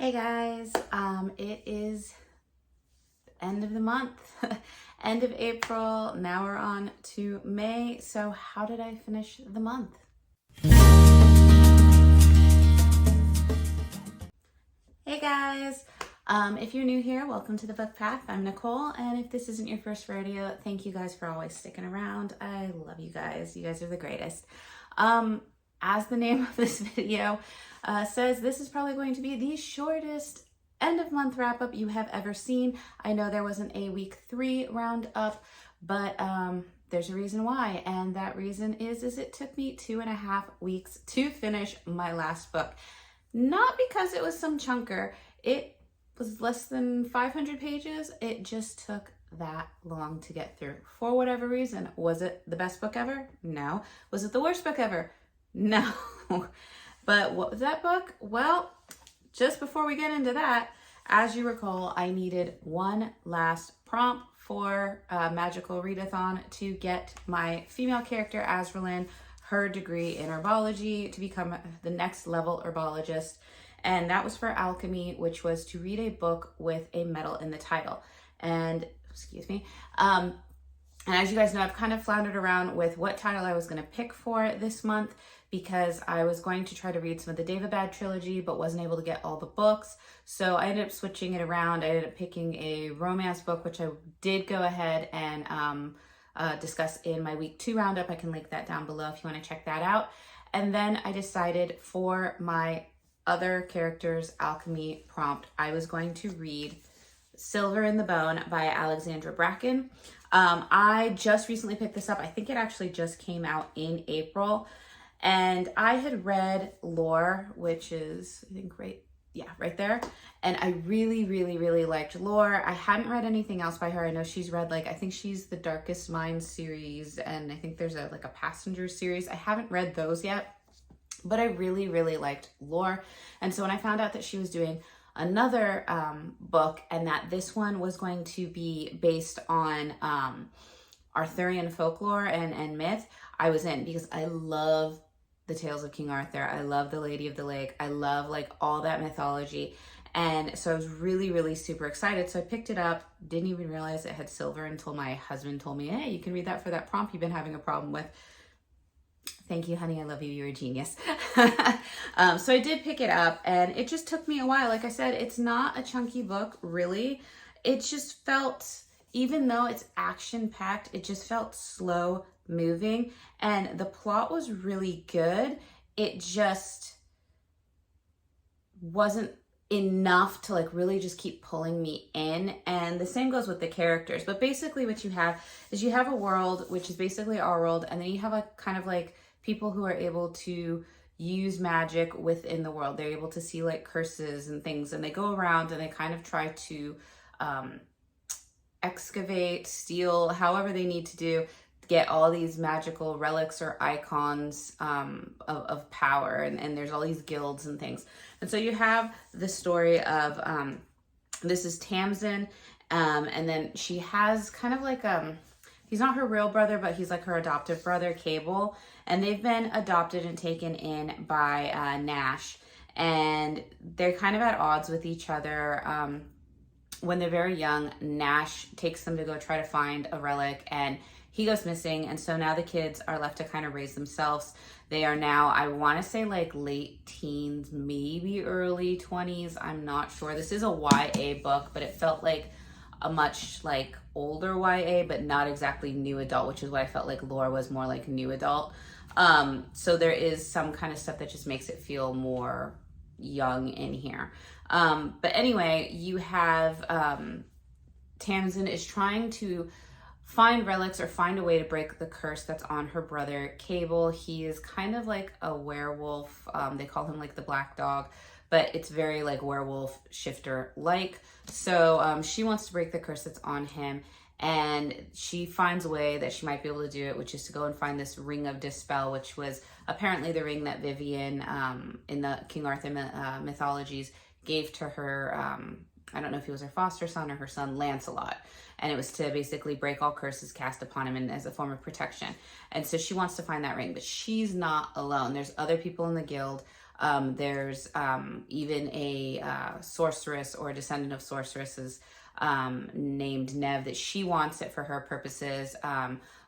Hey guys, it is end of the month, end of April. Now we're on to May. So how did I finish the month? Hey guys, if you're new here, welcome to the Book Path. I'm Nicole, and if this isn't your first rodeo, thank you guys for always sticking around. I love you guys. You guys are the greatest. As the name of this video says, this is probably going to be the shortest end of month wrap up you have ever seen. I know there wasn't a week 3 roundup, but there's a reason why, and that reason is it took me 2.5 weeks to finish my last book. Not because it was some chunker. It was less than 500 pages. It just took that long to get through for whatever reason. Was it the best book ever? No. Was it the worst book ever? No. But what was that book? Well, just before we get into that, as you recall, I needed one last prompt for Magical Readathon to get my female character, Azraelyn, her degree in herbology to become the next level herbologist. And that was for alchemy, which was to read a book with a metal in the title. And, excuse me, and as you guys know, I've kind of floundered around with what title I was going to pick for this month because I was going to try to read some of the T.B.R trilogy, but wasn't able to get all the books. So I ended up switching it around. I ended up picking a romance book, which I did go ahead and discuss in my week 2 roundup. I can link that down below if you want to check that out. And then I decided for my other character's alchemy prompt, I was going to read Silver in the Bone by Alexandra Bracken. I just recently picked this up. I think it actually just came out in April. And I had read Lore, which is, I think, right there. And I really, really, really liked Lore. I hadn't read anything else by her. I know she's read, I think she's the Darkest Minds series, and I think there's a Passenger series. I haven't read those yet, but I really, really liked Lore. And so when I found out that she was doing another book and that this one was going to be based on Arthurian folklore and myth, I was in, because I love the Tales of King Arthur. I love the Lady of the Lake. I love all that mythology. And so I was really, really super excited. So I picked it up, didn't even realize it had silver until my husband told me, hey, you can read that for that prompt you've been having a problem with. Thank you, honey. I love you. You're a genius. So I did pick it up, and it just took me a while. Like I said, it's not a chunky book, really. It just felt, even though it's action-packed, it just felt slow moving, and the plot was really good. It just wasn't enough to really just keep pulling me in, and the same goes with the characters. But basically what you have is you have a world which is basically our world, and then you have a kind of people who are able to use magic within the world. They're able to see curses and things, and they go around and they kind of try to excavate, steal, however they need to do, get all these magical relics or icons of power, and there's all these guilds and things. And so you have the story of this is Tamsin, and then she has kind of he's not her real brother, but he's her adoptive brother, Cable, and they've been adopted and taken in by Nash, and they're kind of at odds with each other. When they're very young, Nash takes them to go try to find a relic, and he goes missing, and so now the kids are left to kind of raise themselves. They are now, I want to say late teens, maybe early 20s. I'm not sure. This is a YA book, but it felt like a much older YA, but not exactly new adult, which is what I felt Lore was more new adult. So there is some kind of stuff that just makes it feel more young in here. But anyway, you have Tamsin is trying to find relics or find a way to break the curse that's on her brother Cable. He is kind of a werewolf. They call him the black dog, but it's very werewolf shifter So she wants to break the curse that's on him, and she finds a way that she might be able to do it, which is to go and find this ring of dispel, which was apparently the ring that Vivian in the King Arthur mythologies gave to her. I don't know if he was her foster son or her son Lancelot, and it was to basically break all curses cast upon him and as a form of protection. And so she wants to find that ring, but she's not alone. There's other people in the guild. There's even a sorceress or a descendant of sorceresses named Nev that she wants it for her purposes.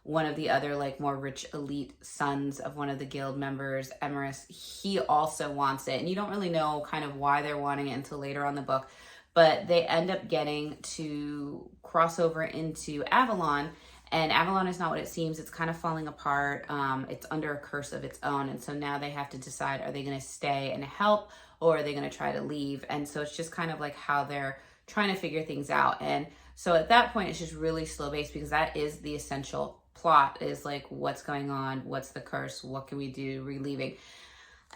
One of the other like more rich elite sons of one of the guild members, Emerus, he also wants it. And you don't really know kind of why they're wanting it until later on in the book. But they end up getting to cross over into Avalon, and Avalon is not what it seems. It's kind of falling apart. It's under a curse of its own. And so now they have to decide, are they going to stay and help, or are they going to try to leave? And so it's just kind of like how they're trying to figure things out. And so at that point, it's just really slow paced, because that is the essential plot, is like, what's going on? What's the curse? What can we do? Relieving.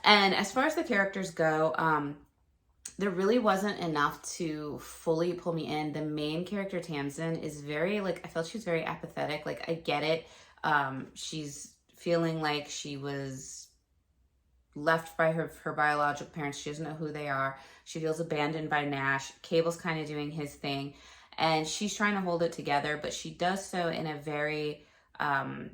And as far as the characters go, there really wasn't enough to fully pull me in. The main character, Tamsin, is very, like, I felt she was very apathetic. Like, I get it. She's feeling like she was left by her biological parents. She doesn't know who they are. She feels abandoned by Nash. Cable's kind of doing his thing, and she's trying to hold it together, but she does so in a very, trying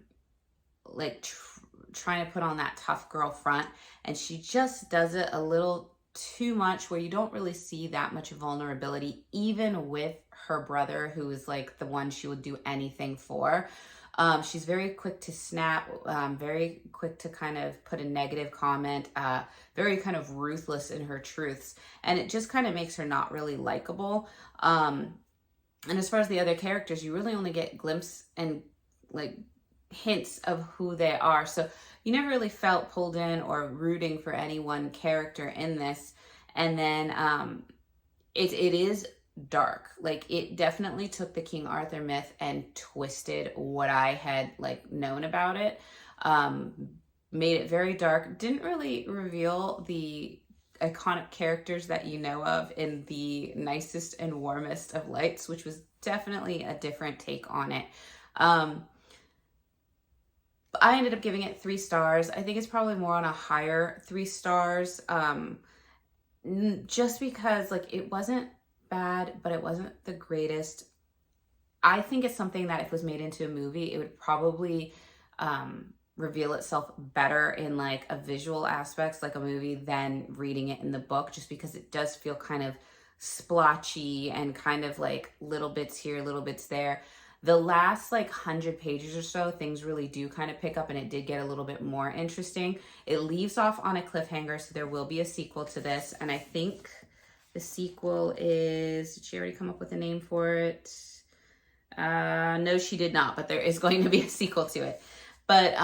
to put on that tough girl front, and she just does it a little too much, where you don't really see that much vulnerability, even with her brother, who is like the one she would do anything for. She's very quick to snap, very quick to kind of put a negative comment, very kind of ruthless in her truths. And it just kind of makes her not really likable. And as far as the other characters, you really only get glimpses and like hints of who they are. So you never really felt pulled in or rooting for any one character in this. And then it is dark. Like, it definitely took the King Arthur myth and twisted what I had like known about it. Made it very dark. Didn't really reveal the iconic characters that you know of in the nicest and warmest of lights, which was definitely a different take on it. I ended up giving it 3 stars. I think it's probably more on a higher 3 stars, just because like it wasn't bad, but it wasn't the greatest. I think it's something that if it was made into a movie, it would probably reveal itself better in like a visual aspects, like a movie, than reading it in the book, just because it does feel kind of splotchy and kind of like little bits here, little bits there. The last like 100 pages or so, things really do kind of pick up, and it did get a little bit more interesting. It leaves off on a cliffhanger, so there will be a sequel to this. And I think the sequel is, did she already come up with a name for it? No, she did not, but there is going to be a sequel to it. But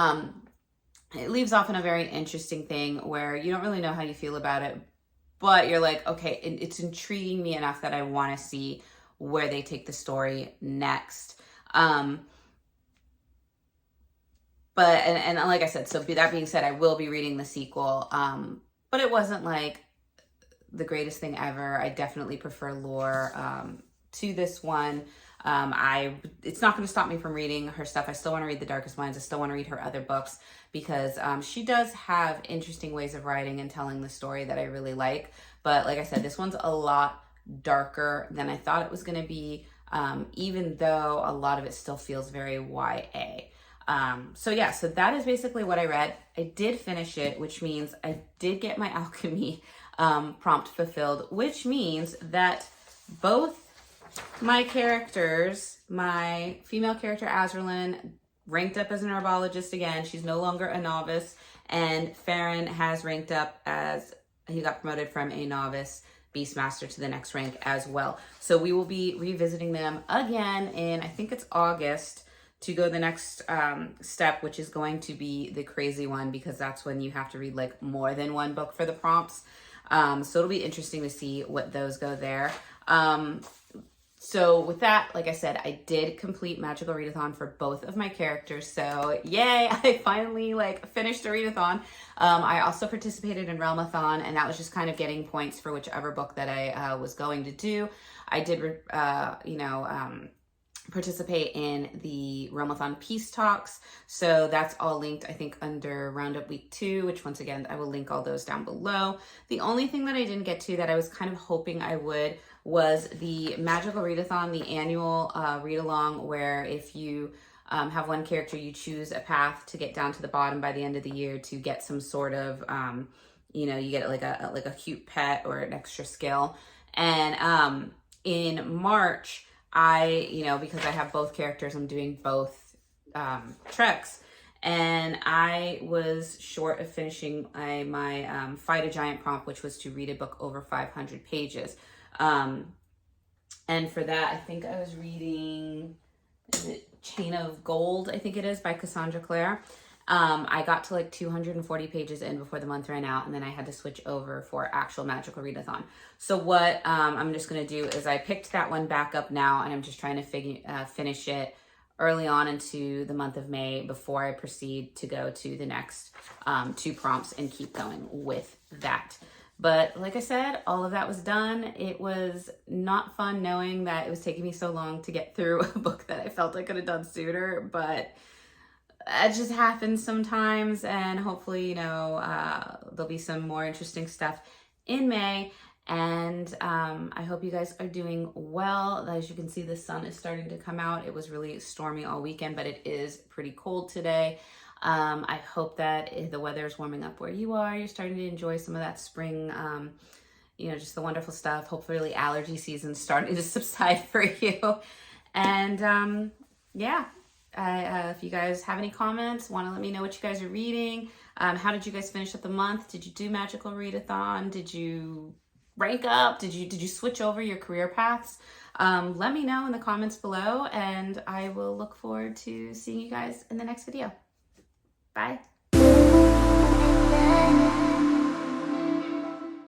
it leaves off in a very interesting thing where you don't really know how you feel about it, but you're like, okay, it's intriguing me enough that I want to see where they take the story next. But like I said, so that being said, I will be reading the sequel. But it wasn't like the greatest thing ever. I definitely prefer lore to this one. It's not going to stop me from reading her stuff. I still want to read The Darkest Minds. I still want to read her other books, because she does have interesting ways of writing and telling the story that I really like. But like I said, this one's a lot darker than I thought it was going to be, even though a lot of it still feels very YA. So that is basically what I read. I did finish it, which means I did get my alchemy prompt fulfilled, which means that both my characters, my female character Azraelyn ranked up as an herbologist again. She's no longer a novice, and Farron has ranked up as, he got promoted from a novice Beastmaster to the next rank as well. So we will be revisiting them again in, I think it's August, to go the next step, which is going to be the crazy one, because that's when you have to read like more than one book for the prompts. So it'll be interesting to see what those go there. So with that, like I said, I did complete Magical Readathon for both of my characters. So yay, I finally finished a readathon. I also participated in Realmathon, and that was just kind of getting points for whichever book that I was going to do. I did, participate in the Realmathon Peace Talks. So that's all linked, I think, under Roundup Week 2, which once again, I will link all those down below. The only thing that I didn't get to that I was kind of hoping I would was the Magical Readathon, the annual read-along, where if you have one character, you choose a path to get down to the bottom by the end of the year to get some sort of you know, you get like a cute pet or an extra skill. And in March, you know, because I have both characters, I'm doing both treks. And I was short of finishing my Fight a Giant prompt, which was to read a book over 500 pages. And for that, I think I was reading, is it Chain of Gold, I think it is, by Cassandra Clare. I got to like 240 pages in before the month ran out, and then I had to switch over for actual magical readathon. So what I'm just going to do is I picked that one back up now, and I'm just trying to finish it early on into the month of May before I proceed to go to the next 2 prompts and keep going with that. But like I said, all of that was done. It was not fun knowing that it was taking me so long to get through a book that I felt I could have done sooner, but it just happens sometimes, and hopefully, you know, there'll be some more interesting stuff in May. And I hope you guys are doing well. As you can see, the sun is starting to come out. It was really stormy all weekend, but it is pretty cold today. I hope that if the weather is warming up where you are, you're starting to enjoy some of that spring, you know, just the wonderful stuff. Hopefully allergy season's starting to subside for you. And yeah, if you guys have any comments, want to let me know what you guys are reading. How did you guys finish up the month? Did you do magical readathon? Did you rank up? Did you switch over your career paths? Let me know in the comments below, and I will look forward to seeing you guys in the next video. Bye.